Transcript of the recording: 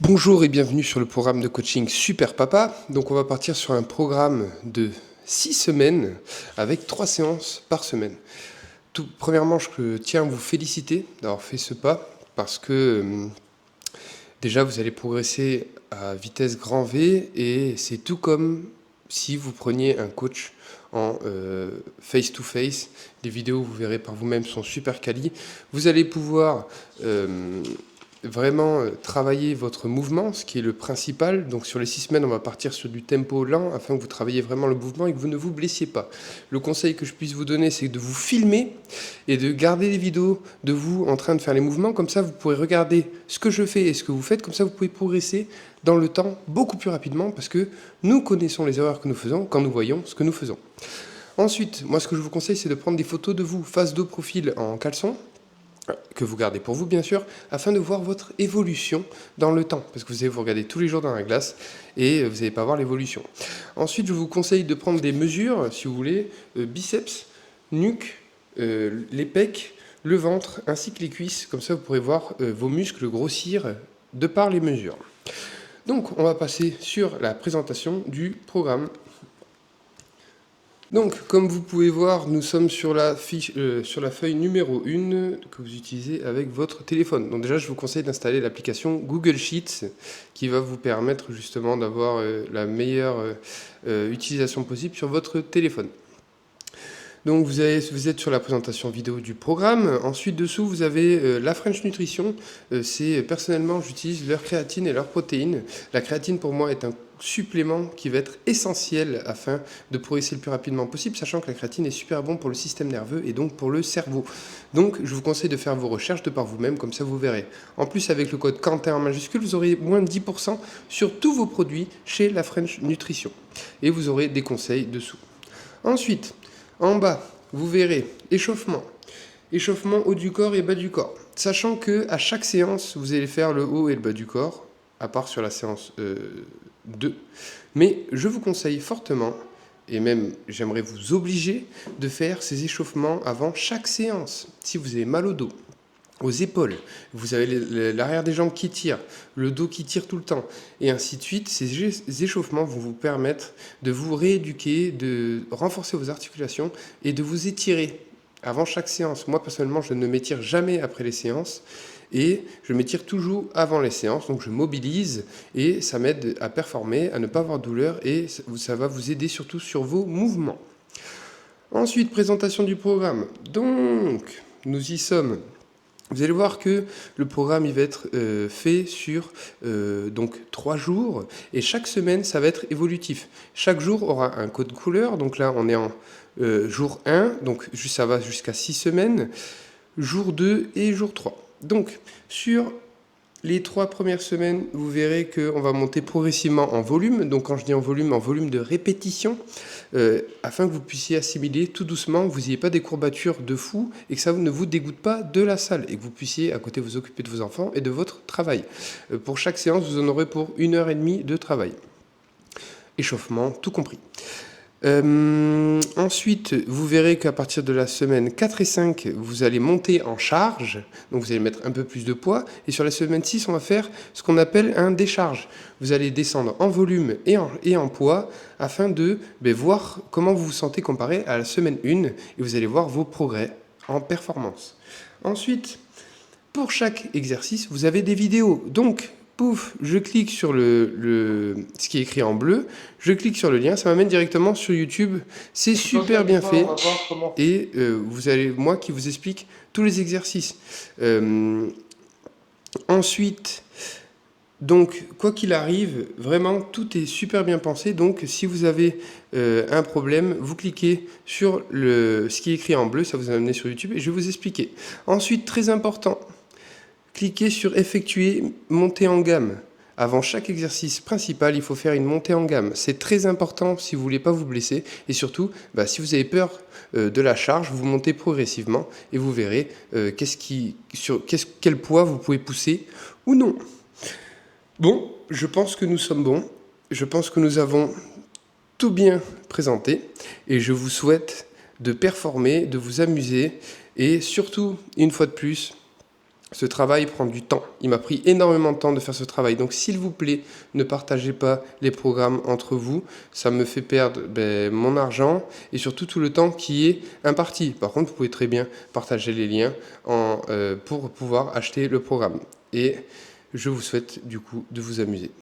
Bonjour et bienvenue sur le programme de coaching Super Papa. Donc on va partir sur un programme de 6 semaines avec 3 séances par semaine. Premièrement, je tiens à vous féliciter d'avoir fait ce pas parce que déjà vous allez progresser à vitesse grand V et c'est tout comme si vous preniez un coach en face-to-face. Les vidéos, vous verrez par vous-même, sont super quali. Vous allez pouvoir vraiment travailler votre mouvement, ce qui est le principal. Donc sur les 6 semaines, on va partir sur du tempo lent afin que vous travailliez vraiment le mouvement et que vous ne vous blessiez pas. Le conseil que je puisse vous donner, c'est de vous filmer et de garder les vidéos de vous en train de faire les mouvements. Comme ça, vous pourrez regarder ce que je fais et ce que vous faites. Comme ça, vous pouvez progresser dans le temps beaucoup plus rapidement parce que nous connaissons les erreurs que nous faisons quand nous voyons ce que nous faisons. Ensuite, moi, ce que je vous conseille, c'est de prendre des photos de vous face dos profil en caleçon, que vous gardez pour vous bien sûr, afin de voir votre évolution dans le temps, parce que vous allez vous regarder tous les jours dans la glace et vous n'allez pas voir l'évolution. Ensuite, je vous conseille de prendre des mesures, si vous voulez, biceps, nuque, les pecs, le ventre, ainsi que les cuisses, comme ça vous pourrez voir vos muscles grossir de par les mesures. Donc, on va passer sur la présentation du programme. Donc, comme vous pouvez voir, nous sommes sur la feuille numéro 1 que vous utilisez avec votre téléphone. Donc déjà, je vous conseille d'installer l'application Google Sheets qui va vous permettre justement d'avoir la meilleure utilisation possible sur votre téléphone. Donc vous êtes sur la présentation vidéo du programme. Ensuite, dessous, vous avez la French Nutrition. Personnellement, j'utilise leur créatine et leur protéines. La créatine, pour moi, est un supplément qui va être essentiel afin de progresser le plus rapidement possible, sachant que la créatine est super bon pour le système nerveux et donc pour le cerveau. Donc, je vous conseille de faire vos recherches de par vous-même, comme ça vous verrez. En plus, avec le code Quentin en majuscule, vous aurez moins de 10% sur tous vos produits chez la French Nutrition. Et vous aurez des conseils dessous. Ensuite, en bas, vous verrez échauffement. Échauffement haut du corps et bas du corps. Sachant que à chaque séance, vous allez faire le haut et le bas du corps, à part sur la séance 2. Mais je vous conseille fortement, et même j'aimerais vous obliger, de faire ces échauffements avant chaque séance. Si vous avez mal au dos, aux épaules, vous avez l'arrière des jambes qui tire, le dos qui tire tout le temps, et ainsi de suite, ces échauffements vont vous permettre de vous rééduquer, de renforcer vos articulations et de vous étirer avant chaque séance. Moi, personnellement, je ne m'étire jamais après les séances et je m'étire toujours avant les séances, donc je mobilise et ça m'aide à performer, à ne pas avoir de douleur et ça va vous aider surtout sur vos mouvements. Ensuite, présentation du programme. Donc, nous y sommes. Vous allez voir que le programme il va être fait sur donc 3 jours et chaque semaine ça va être évolutif. Chaque jour aura un code couleur, donc là on est en jour 1, donc ça va jusqu'à 6 semaines, jour 2 et jour 3. Donc sur les 3 premières semaines, vous verrez qu'on va monter progressivement en volume. Donc quand je dis en volume de répétition, afin que vous puissiez assimiler tout doucement, que vous n'ayez pas des courbatures de fou et que ça ne vous dégoûte pas de la salle et que vous puissiez à côté vous occuper de vos enfants et de votre travail. Pour chaque séance, vous en aurez pour 1h30 de travail. Échauffement, tout compris. Ensuite, vous verrez qu'à partir de la semaine 4 et 5, vous allez monter en charge, donc vous allez mettre un peu plus de poids, et sur la semaine 6, on va faire ce qu'on appelle un décharge. Vous allez descendre en volume et en poids, afin de voir comment vous vous sentez comparé à la semaine 1, et vous allez voir vos progrès en performance. Ensuite, pour chaque exercice, vous avez des vidéos, donc pouf, je clique sur ce qui est écrit en bleu, je clique sur le lien, ça m'amène directement sur YouTube, c'est super bien fait, et vous avez moi qui vous explique tous les exercices. Ensuite, donc quoi qu'il arrive, vraiment tout est super bien pensé, donc si vous avez un problème, vous cliquez sur ce qui est écrit en bleu, ça vous amène sur YouTube, et je vais vous expliquer. Ensuite, très important, cliquez sur effectuer montée en gamme. Avant chaque exercice principal, il faut faire une montée en gamme. C'est très important si vous ne voulez pas vous blesser. Et surtout, si vous avez peur de la charge, vous montez progressivement et vous verrez quel poids vous pouvez pousser ou non. Bon, je pense que nous sommes bons. Je pense que nous avons tout bien présenté. Et je vous souhaite de performer, de vous amuser. Et surtout, une fois de plus, Ce travail prend du temps. Il m'a pris énormément de temps de faire ce travail. Donc, s'il vous plaît, ne partagez pas les programmes entre vous. Ça me fait perdre mon argent et surtout tout le temps qui est imparti. Par contre, vous pouvez très bien partager les liens pour pouvoir acheter le programme. Et je vous souhaite du coup de vous amuser.